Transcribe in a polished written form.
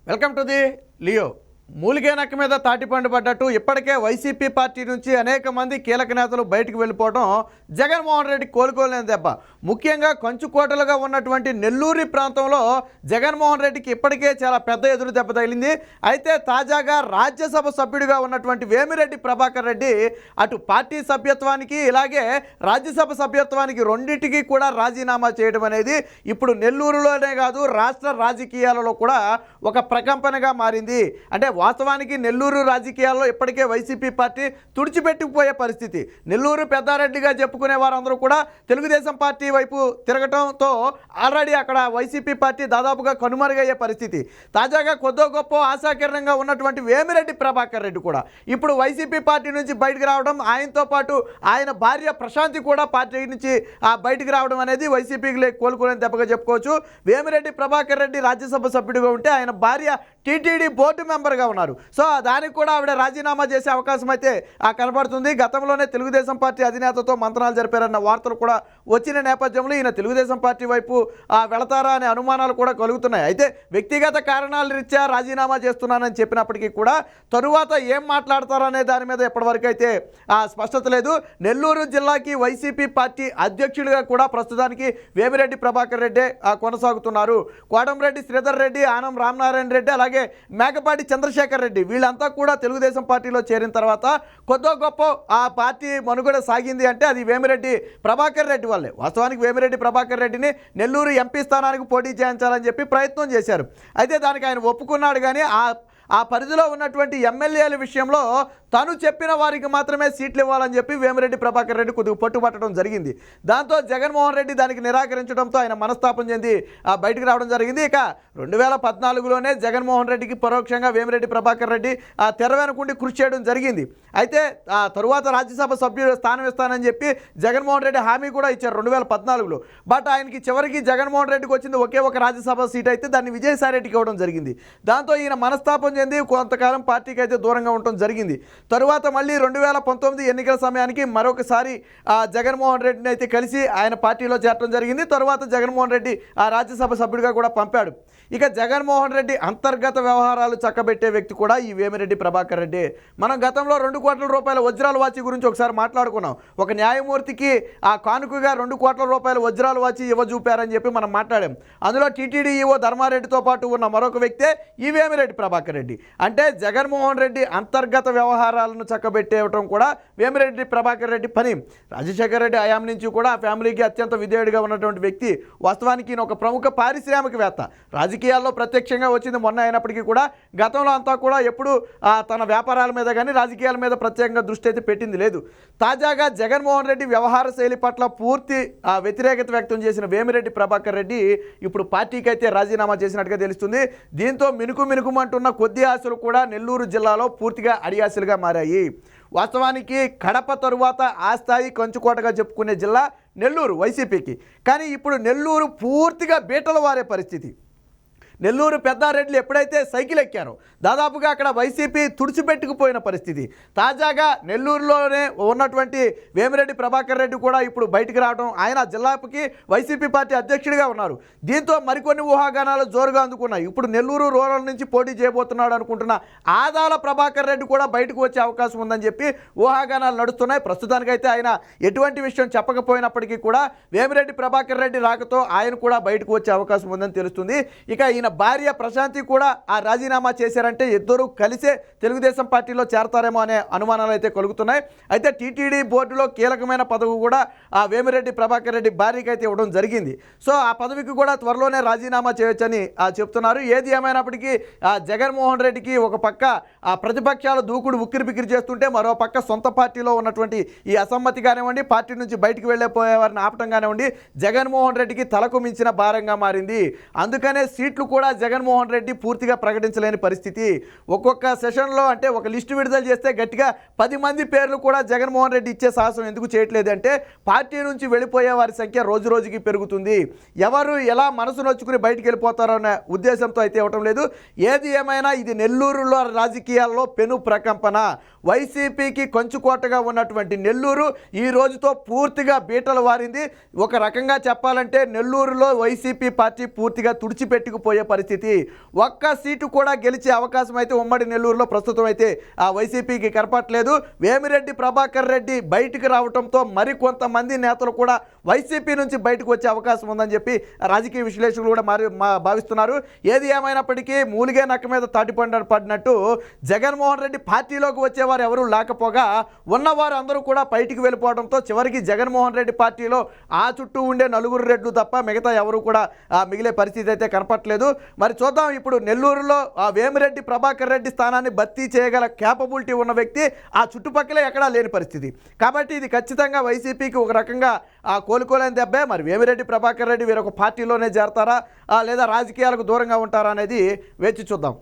Welcome to the Leo. మూలిగేనక్క మీద తాటిపండు పడ్డట్టు ఇప్పటికే వైసీపీ పార్టీ నుంచి అనేక మంది కీలక నేతలు బయటకు వెళ్ళిపోవడం జగన్మోహన్ రెడ్డి కోలుకోలేని దెబ్బ. ముఖ్యంగా కంచుకోటలుగా ఉన్నటువంటి నెల్లూరు ప్రాంతంలో జగన్మోహన్ రెడ్డికి ఇప్పటికే చాలా పెద్ద ఎదురు దెబ్బ తగిలింది. అయితే తాజాగా రాజ్యసభ సభ్యుడిగా ఉన్నటువంటి వేమిరెడ్డి ప్రభాకర్ రెడ్డి అటు పార్టీ సభ్యత్వానికి ఇలాగే రాజ్యసభ సభ్యత్వానికి రెండింటికి కూడా రాజీనామా చేయడం అనేది ఇప్పుడు నెల్లూరులోనే కాదు రాష్ట్ర రాజకీయాలలో కూడా ఒక ప్రకంపనగా మారింది. అంటే వాస్తవానికి నెల్లూరు రాజకీయాల్లో ఇప్పటికే వైసీపీ పార్టీ తుడిచిపెట్టుకుపోయే పరిస్థితి. నెల్లూరు పెద్దారెడ్డిగా చెప్పుకునే వారందరూ కూడా తెలుగుదేశం పార్టీ వైపు తిరగటంతో ఆల్రెడీ అక్కడ వైసీపీ పార్టీ దాదాపుగా కనుమరుగయ్యే పరిస్థితి. తాజాగా కొద్దో గొప్ప ఆశాకిరణంగా ఉన్నటువంటి వేమిరెడ్డి ప్రభాకర్ రెడ్డి కూడా ఇప్పుడు వైసీపీ పార్టీ నుంచి బయటకు రావడం, ఆయనతో పాటు ఆయన భార్య ప్రశాంతి కూడా పార్టీ నుంచి బయటకు రావడం అనేది వైసీపీకి కోలుకోలేని దెబ్బగా చెప్పుకోవచ్చు. వేమిరెడ్డి ప్రభాకర్ రెడ్డి రాజ్యసభ సభ్యుడిగా ఉంటే ఆయన భార్య టీటీడీ బోర్డు మెంబర్గా ఉన్నారు. సో దానికి కూడా ఆవిడ రాజీనామా చేసే అవకాశం అయితే కనబడుతుంది. గతంలోనే తెలుగుదేశం పార్టీ అధినేతతో మంత్రాలు జరిపారన్న వార్తలు కూడా వచ్చిన నేపథ్యంలో ఈయన తెలుగుదేశం పార్టీ వైపు వెళతారా అనే అనుమానాలు కూడా కలుగుతున్నాయి. అయితే వ్యక్తిగత కారణాల రీత్యా రాజీనామా చేస్తున్నానని చెప్పినప్పటికీ కూడా తరువాత ఏం మాట్లాడతారనే దాని మీద ఎప్పటివరకు అయితే స్పష్టత లేదు. నెల్లూరు జిల్లాకి వైసీపీ పార్టీ అధ్యక్షుడిగా కూడా ప్రస్తుతానికి వేమిరెడ్డి ప్రభాకర్ రెడ్డి కొనసాగుతున్నారు. కోటంరెడ్డి శ్రీధర్ రెడ్డి, ఆనం రామనారాయణ రెడ్డి, అలాగే మేకపాటి చంద్రశేఖర్ రెడ్డి వీళ్ళంతా కూడా తెలుగుదేశం పార్టీలో చేరిన తర్వాత కొద్దో గొప్ప ఆ పార్టీ మనుగడ సాగింది అంటే అది వేమిరెడ్డి ప్రభాకర్ రెడ్డి వల్లే. వాస్తవానికి వేమిరెడ్డి ప్రభాకర్ రెడ్డిని నెల్లూరు ఎంపీ స్థానానికి పోటీ చేయించాలని చెప్పి ప్రయత్నం చేశారు. అయితే దానికి ఆయన ఒప్పుకున్నాడు. కానీ ఆ పరిధిలో ఉన్నటువంటి ఎమ్మెల్యేల విషయంలో తను చెప్పిన వారికి మాత్రమే సీట్లు ఇవ్వాలని చెప్పి వేమిరెడ్డి ప్రభాకర్ రెడ్డి కొద్దిగా పట్టుబట్టడం జరిగింది. దాంతో జగన్మోహన్ రెడ్డి దానికి నిరాకరించడంతో ఆయన మనస్తాపం చెంది బయటకు రావడం జరిగింది. ఇక 2014లోనే జగన్మోహన్ రెడ్డికి పరోక్షంగా వేమిరెడ్డి ప్రభాకర్ రెడ్డి తెర వెనుకుండి కృషి చేయడం జరిగింది. అయితే తరువాత రాజ్యసభ సభ్యుడు స్థానం ఇస్తానని చెప్పి జగన్మోహన్ రెడ్డి హామీ కూడా ఇచ్చారు 2014లో. బట్ ఆయనకి చివరికి జగన్మోహన్ రెడ్డికి వచ్చింది ఒకే ఒక రాజ్యసభ సీట్, అయితే దాన్ని విజయసాయి రెడ్డికి ఇవ్వడం జరిగింది. దాంతో ఈయన మనస్తాపం చెంది కొంతకాలం పార్టీకి అయితే దూరంగా ఉండటం జరిగింది. తరువాత మళ్ళీ 2019 ఎన్నికల సమయానికి మరొకసారి జగన్మోహన్ రెడ్డిని అయితే కలిసి ఆయన పార్టీలో చేరడం జరిగింది. తరువాత జగన్మోహన్ రెడ్డి రాజ్యసభ సభ్యుడిగా కూడా పంపాడు. ఇక జగన్మోహన్ రెడ్డి అంతర్గత వ్యవహారాలు చక్కబెట్టే వ్యక్తి కూడా ఈ వేమిరెడ్డి ప్రభాకర్ రెడ్డి. మనం గతంలో 2 కోట్ల రూపాయల వజ్రాల వాచి గురించి ఒకసారి మాట్లాడుకున్నాం. ఒక న్యాయమూర్తికి కానుకగా 2 కోట్ల రూపాయల వజ్రాల వాచి ఇవ్వజూపారని చెప్పి మనం మాట్లాడాం. అందులో టీటీడీ ఈవో ధర్మారెడ్డితో పాటు ఉన్న మరొక వ్యక్తే ఈ వేమిరెడ్డి ప్రభాకర్ రెడ్డి. అంటే జగన్మోహన్ రెడ్డి అంతర్గత వ్యవహారాలను చక్కబెట్టేయటం కూడా వేమిరెడ్డి ప్రభాకర్ రెడ్డి పని. రాజశేఖర రెడ్డి హయాం నుంచి కూడా ఆ ఫ్యామిలీకి అత్యంత విధేయుడిగా ఉన్నటువంటి వ్యక్తి. వాస్తవానికి ఈయన ఒక ప్రముఖ పారిశ్రామికవేత్త. రాజకీయాల్లో ప్రత్యక్షంగా వచ్చింది మొన్న అయినప్పటికీ కూడా గతంలో అంతా కూడా ఎప్పుడు తన వ్యాపారాల మీద కానీ రాజకీయాల మీద ప్రత్యేకంగా దృష్టి అయితే పెట్టింది లేదు. తాజాగా జగన్మోహన్ రెడ్డి వ్యవహార శైలి పట్ల పూర్తి వ్యతిరేకత వ్యక్తం చేసిన వేమిరెడ్డి ప్రభాకర్ రెడ్డి ఇప్పుడు పార్టీకి అయితే రాజీనామా చేసినట్టుగా తెలుస్తుంది. దీంతో మినుకుమంటున్న కొద్ది ఆశలు కూడా నెల్లూరు జిల్లాలో పూర్తిగా అడియాశలుగా మారాయి. వాస్తవానికి కడప తరువాత ఆ స్థాయి కంచుకోటగా చెప్పుకునే జిల్లా నెల్లూరు వైసీపీకి. కానీ ఇప్పుడు నెల్లూరు పూర్తిగా బీటలు వారే పరిస్థితి. నెల్లూరు పెద్దారెడ్డిలు ఎప్పుడైతే సైకిల్ ఎక్కారో దాదాపుగా అక్కడ వైసీపీ తుడిచిపెట్టుకుపోయిన పరిస్థితి. తాజాగా నెల్లూరులోనే ఉన్నటువంటి వేమిరెడ్డి ప్రభాకర్ రెడ్డి కూడా ఇప్పుడు బయటికి రావడం, ఆయన జిల్లాకి వైసీపీ పార్టీ అధ్యక్షుడిగా ఉన్నారు. దీంతో మరికొన్ని ఊహాగానాలు జోరుగా అందుకున్నాయి. ఇప్పుడు నెల్లూరు రూరల్ నుంచి పోటీ చేయబోతున్నాడు అనుకుంటున్న ఆదాల ప్రభాకర్ రెడ్డి కూడా బయటకు వచ్చే అవకాశం ఉందని చెప్పి ఊహాగానాలు నడుస్తున్నాయి. ప్రస్తుతానికైతే ఆయన ఎటువంటి విషయం చెప్పకపోయినప్పటికీ కూడా వేమిరెడ్డి ప్రభాకర్ రెడ్డి రాకతో ఆయన కూడా బయటకు వచ్చే అవకాశం ఉందని తెలుస్తుంది. ఇక ఈయన భార్య ప్రశాంతి కూడా రాజీనామా చేశారంటే ఇద్దరు కలిసే తెలుగుదేశం పార్టీలో చేరతారేమో అనే అనుమానాలు అయితే కలుగుతున్నాయి. అయితే టీటీడీ బోర్డులో కీలకమైన పదవి కూడా వేమిరెడ్డి ప్రభాకర్ రెడ్డి భార్యకి అయితే ఇవ్వడం జరిగింది. సో ఆ పదవికి కూడా త్వరలోనే రాజీనామా చేయొచ్చని చెప్తున్నారు. ఏది ఏమైనప్పటికీ జగన్మోహన్ రెడ్డికి ఒక పక్క ప్రతిపక్షాల దూకుడు ఉక్కిరిబిక్కిరి చేస్తుంటే మరో పక్క సొంత పార్టీలో ఉన్నటువంటి ఈ అసమ్మతి కానివ్వండి, పార్టీ నుంచి బయటికి వెళ్ళిపోయేవారిని ఆపటం కానివ్వండి, జగన్మోహన్ రెడ్డికి తలకు మించిన భారంగా మారింది. అందుకనే సీట్లు కూడా జగన్మోహన్ రెడ్డి పూర్తిగా ప్రకటించలేని పరిస్థితి. ఒక్కొక్క సెషన్లో అంటే ఒక లిస్టు విడుదల చేస్తే గట్టిగా 10 మంది పేర్లు కూడా జగన్మోహన్ రెడ్డి ఇచ్చే సాహసం ఎందుకు చేయట్లేదు అంటే పార్టీ నుంచి వెళ్ళిపోయే వారి సంఖ్య రోజు రోజుకి పెరుగుతుంది. ఎవరు ఎలా మనసు నొచ్చుకుని బయటికి వెళ్ళిపోతారో అనే ఉద్దేశంతో అయితే ఇవ్వటం లేదు. ఏది ఏమైనా ఇది నెల్లూరులో రాజకీయాల్లో పెను ప్రకంపన. వైసీపీకి కంచుకోటగా ఉన్నటువంటి నెల్లూరు ఈ రోజుతో పూర్తిగా బీటలు వారింది. ఒక రకంగా చెప్పాలంటే నెల్లూరులో వైసీపీ పార్టీ పూర్తిగా తుడిచిపెట్టుకుపోయే పరిస్థితి. ఒక్క సీటు కూడా గెలిచే అవకాశం అయితే ఉమ్మడి నెల్లూరులో ప్రస్తుతం అయితే ఆ వైసీపీకి కనపట్లేదు. వేమిరెడ్డి ప్రభాకర్ రెడ్డి బయటకు రావడంతో మరికొంతమంది నేతలు కూడా వైసీపీ నుంచి బయటకు వచ్చే అవకాశం ఉందని చెప్పి రాజకీయ విశ్లేషకులు కూడా భావిస్తున్నారు. ఏది ఏమైనప్పటికీ మూలిగే నక్క మీద తాటిపండు పడినట్టు జగన్మోహన్ రెడ్డి పార్టీలోకి వచ్చేవారు ఎవరూ లేకపోగా ఉన్నవారు అందరూ కూడా బయటికి వెళ్ళిపోవడంతో చివరికి జగన్మోహన్ రెడ్డి పార్టీలో ఆ చుట్టూ ఉండే నలుగురు రెడ్లు తప్ప మిగతా ఎవరు కూడా మిగిలే పరిస్థితి అయితే కనపట్లేదు. మరి చూద్దాం, ఇప్పుడు నెల్లూరులో ఆ వేమిరెడ్డి ప్రభాకర్ రెడ్డి స్థానాన్ని భర్తీ చేయగల క్యాపబిలిటీ ఉన్న వ్యక్తి ఆ చుట్టుపక్కలే ఎక్కడా లేని పరిస్థితి. కాబట్టి ఇది ఖచ్చితంగా వైసీపీకి ఒక రకంగా కోలుకోలేని దెబ్బే. మరి వేమిరెడ్డి ప్రభాకర్ రెడ్డి వేరొక పార్టీలోనే చేరతారా లేదా రాజకీయాలకు దూరంగా ఉంటారా అనేది వేచి చూద్దాం.